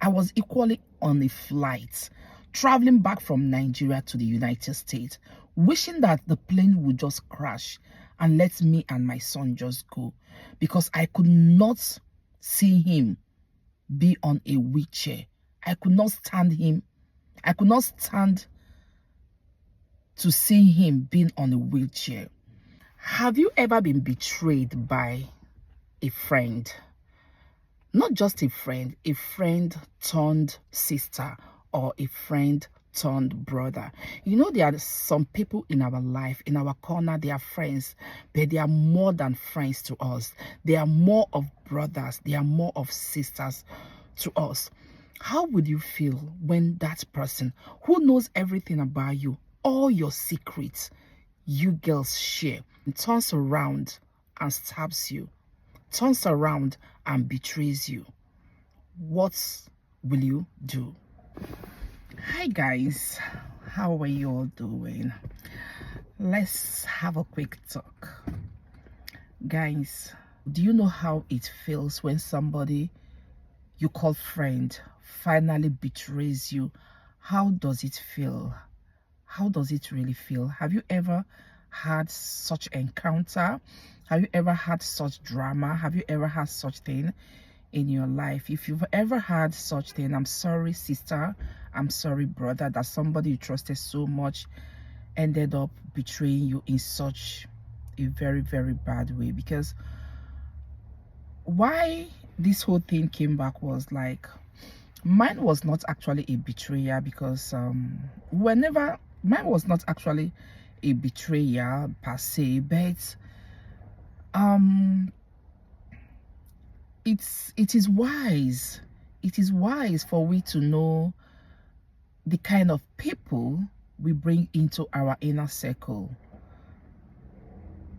I was equally on a flight, traveling back from Nigeria to the United States, wishing that the plane would just crash and let me and my son just go, because I could not see him be on a wheelchair. I could not stand him. I could not stand to see him being on a wheelchair. Have you ever been betrayed by a friend? Not just a friend turned sister or a friend turned brother. You know, there are some people in our life, in our corner, they are friends, but they are more than friends to us. They are more of brothers. They are more of sisters to us. How would you feel when that person who knows everything about you, all your secrets, you girls share, turns around and stabs you, turns around and betrays you? What will you do? Hi guys, how are you all doing? Let's have a quick talk. Guys, do you know how it feels when somebody you call friend finally betrays you? How does it feel? How does it really feel? Have you ever had such encounter? Have you ever had such drama? Have you ever had such thing in your life? If you've ever had such thing, I'm sorry sister, I'm sorry brother, that somebody you trusted so much ended up betraying you in such a very, very bad way. Because why this whole thing came back was like, mine was not actually a betrayal, because whenever mine was not actually a betrayal per se, but it is wise for we to know the kind of people we bring into our inner circle,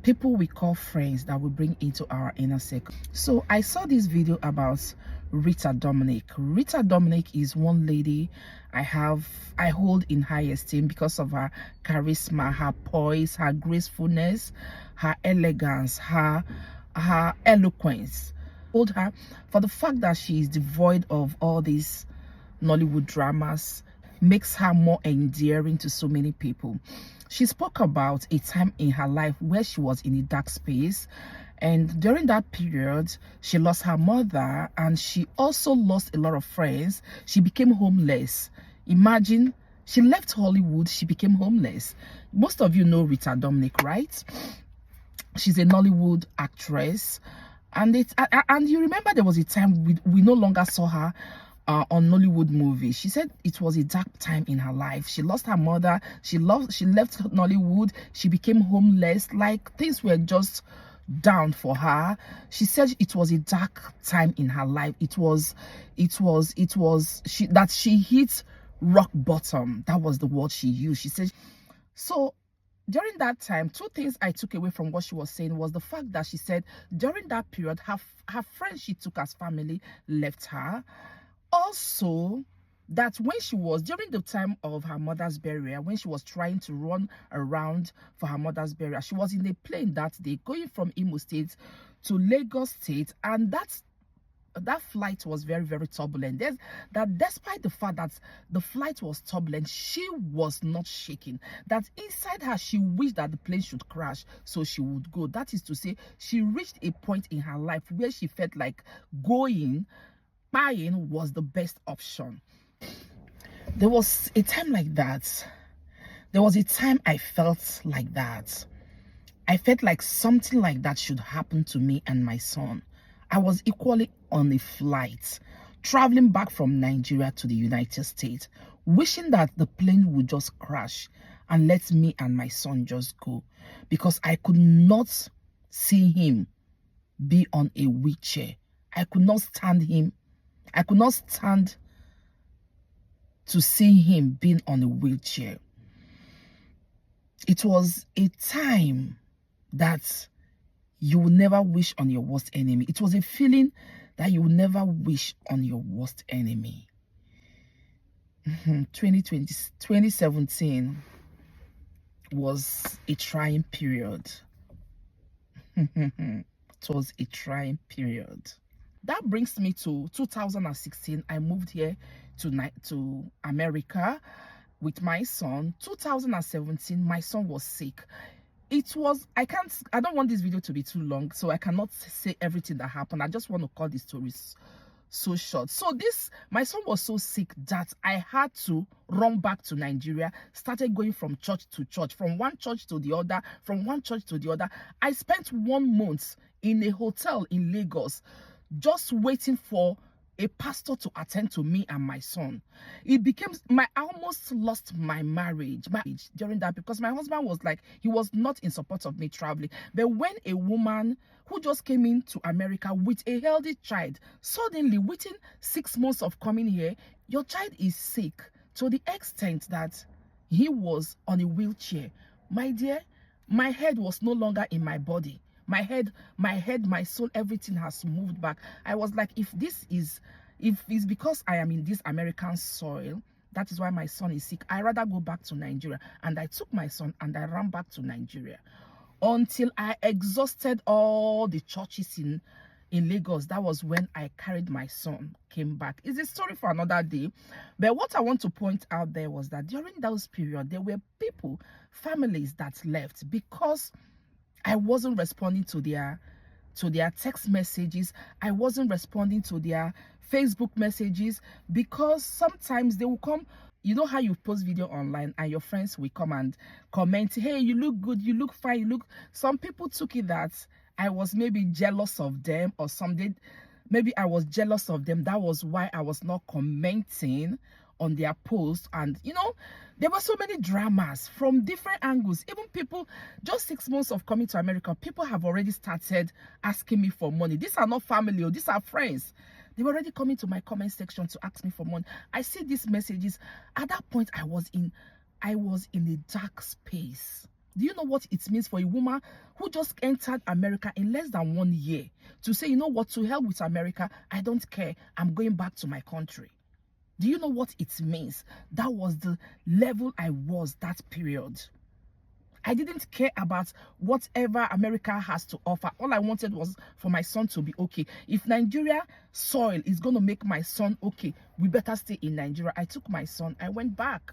people we call friends that we bring into our inner circle. So I saw this video about Rita Dominic. Rita Dominic is one lady I hold in high esteem because of her charisma, her poise, her gracefulness, her elegance, her eloquence. Hold her for the fact that she is devoid of all these Nollywood dramas, makes her more endearing to so many people. She spoke about a time in her life where she was in a dark space, and during that period she lost her mother, and she also lost a lot of friends. She became homeless. Imagine, she left Hollywood, she became homeless. Most of you know Rita Dominic, right? She's a Nollywood actress, and you remember there was a time we no longer saw her on Nollywood movies. She said it was a dark time in her life. She lost her mother. She left Nollywood. She became homeless. Like, things were just down for her. She said it was a dark time in her life. It was she hit rock bottom. That was the word she used. She said so. During that time, two things I took away from what she was saying was the fact that she said during that period, her friends she took as family left her. Also, that when she was during the time of her mother's burial, when she was trying to run around for her mother's burial, she was in a plane that day going from Imo State to Lagos State, and that flight was very, very turbulent. That despite the fact that the flight was turbulent, she was not shaking. That inside her, she wished that the plane should crash so she would go. That is to say, she reached a point in her life where she felt like buying was the best option. There was a time like that. There was a time I felt like that. I felt like something like that should happen to me and my son. I was equally on a flight, traveling back from Nigeria to the United States, wishing that the plane would just crash and let me and my son just go, because I could not see him be on a wheelchair. I could not stand him. I could not stand to see him being on a wheelchair. It was a time that you will never wish on your worst enemy. It was a feeling that you will never wish on your worst enemy. 2017 was a trying period. It was a trying period. That brings me to 2016. I moved here to America with my son. 2017, my son was sick. It was, I don't want this video to be too long, so I cannot say everything that happened. I just want to cut the stories so short. So my son was so sick that I had to run back to Nigeria, started going from church to church, from one church to the other, from one church to the other. I spent 1 month in a hotel in Lagos just waiting for a pastor to attend to me and my son. I almost lost my marriage during that, because my husband was like, he was not in support of me traveling. But when a woman who just came into America with a healthy child, suddenly within 6 months of coming here, your child is sick to the extent that he was on a wheelchair. My dear, my head was no longer in my body. My head, my soul, everything has moved back. I was like, if it's because I am in this American soil, that is why my son is sick, I rather go back to Nigeria. And I took my son and I ran back to Nigeria until I exhausted all the churches in Lagos. That was when I carried my son, came back. It's a story for another day. But what I want to point out there was that during those periods, there were families that left because I wasn't responding to their text messages. I wasn't responding to their Facebook messages, because sometimes they will come. You know how you post video online and your friends will come and comment, hey, you look good, you look fine, you look. Some people took it that I was maybe jealous of them or something. Maybe I was jealous of them. That was why I was not commenting on their post. And there were so many dramas from different angles. Even people, just 6 months of coming to America, people have already started asking me for money. These are not family, or these are friends. They were already coming to my comment section to ask me for money. I see these messages. At that point, I was in a dark space. Do you know what it means for a woman who just entered America in less than 1 year to say, you know what, to hell with America, I don't care, I'm going back to my country? Do you know what it means? That was the level I was that period. I didn't care about whatever America has to offer. All I wanted was for my son to be okay. If Nigeria soil is going to make my son okay, we better stay in Nigeria. I took my son. I went back.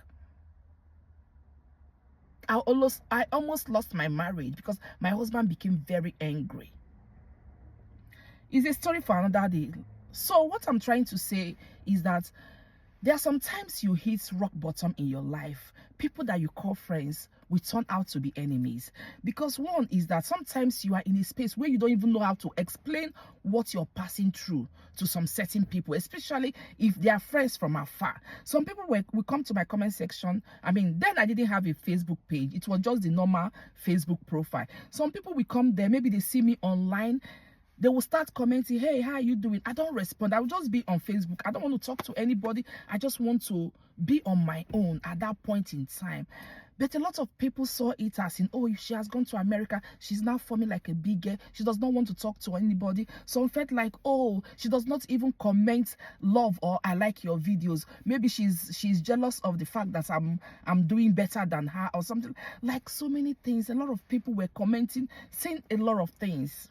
I almost lost my marriage because my husband became very angry. It's a story for another day. So what I'm trying to say is that there are sometimes you hit rock bottom in your life. People that you call friends will turn out to be enemies. Because one is that sometimes you are in a space where you don't even know how to explain what you're passing through to some certain people, especially if they are friends from afar. Some people will come to my comment section. I mean, then I didn't have a Facebook page. It was just the normal Facebook profile. Some people will come there. Maybe they see me online. They will start commenting, hey, how are you doing? I don't respond. I will just be on Facebook. I don't want to talk to anybody. I just want to be on my own at that point in time. But a lot of people saw it as in, oh, if she has gone to America, she's now forming like a big girl. She does not want to talk to anybody. Some felt like, oh, she does not even comment love or I like your videos. Maybe she's jealous of the fact that I'm doing better than her or something. Like so many things. A lot of people were commenting, saying a lot of things.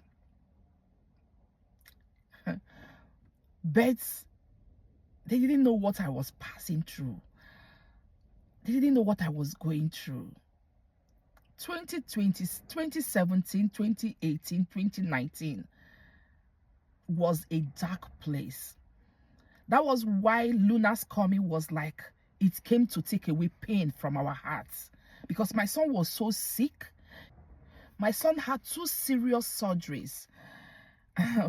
But they didn't know what I was passing through. They didn't know what I was going through. 2020, 2017, 2018, 2019 was a dark place. That was why Luna's coming was like, it came to take away pain from our hearts. Because my son was so sick. My son had 2 serious surgeries.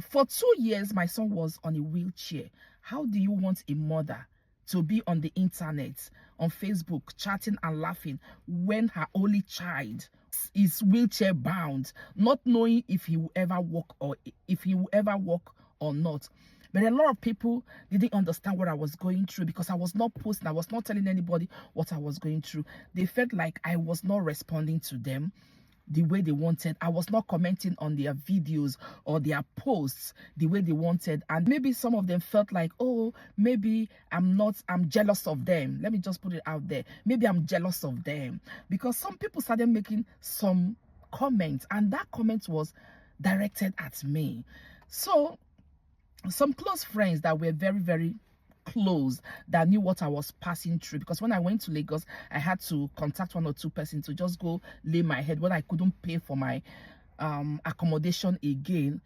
For 2 years, my son was on a wheelchair. How do you want a mother to be on the internet, on Facebook, chatting and laughing when her only child is wheelchair bound, not knowing if he will ever walk or not? But a lot of people didn't understand what I was going through because I was not posting. I was not telling anybody what I was going through. They felt like I was not responding to them the way they wanted. I was not commenting on their videos or their posts the way they wanted. And maybe some of them felt like, oh, maybe I'm jealous of them. Let me just put it out there. Maybe I'm jealous of them. Because some people started making some comments, and that comment was directed at me. So some close friends that were very, very close, that knew what I was passing through, because when I went to Lagos, I had to contact one or two persons to just go lay my head when I couldn't pay for my accommodation again.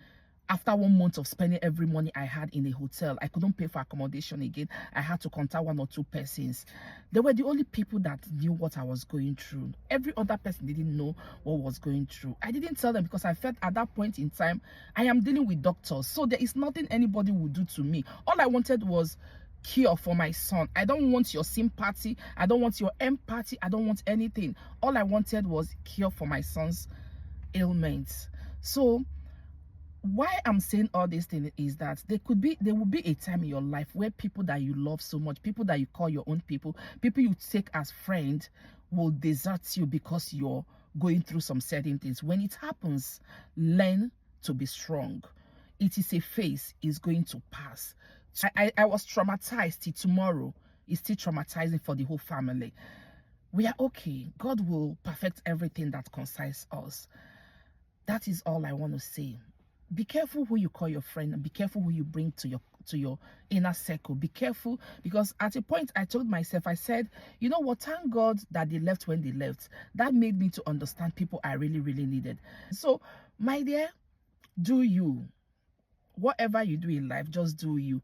After 1 month of spending every money I had in a hotel, I couldn't pay for accommodation again. I had to contact one or two persons. They were the only people that knew what I was going through. Every other person didn't know what was going through. I didn't tell them because I felt at that point in time, I am dealing with doctors. So there is nothing anybody would do to me. All I wanted was cure for my son. I don't want your sympathy. I don't want your empathy. I don't want anything. All I wanted was cure for my son's ailments. So why I'm saying all these things is that there will be a time in your life where people that you love so much, people that you call your own people you take as friend, will desert you because you're going through some certain things. When it happens, learn to be strong. It is a phase, it's going to pass. I was traumatized till tomorrow. It's still traumatizing for the whole family. We are okay. God will perfect everything that concerns us. That is all I want to say. Be careful who you call your friend, and be careful who you bring to your inner circle. Be careful, because at a point I told myself, I said, you know what, thank God that they left when they left. That made me to understand people I really, really needed. So my dear, do you. Whatever you do in life, just do you.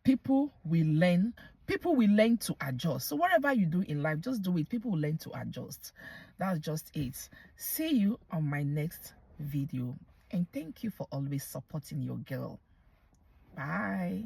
People will learn to adjust. So whatever you do in life, just do it. People will learn to adjust. That's just it. See you on my next video, and thank you for always supporting your girl. Bye.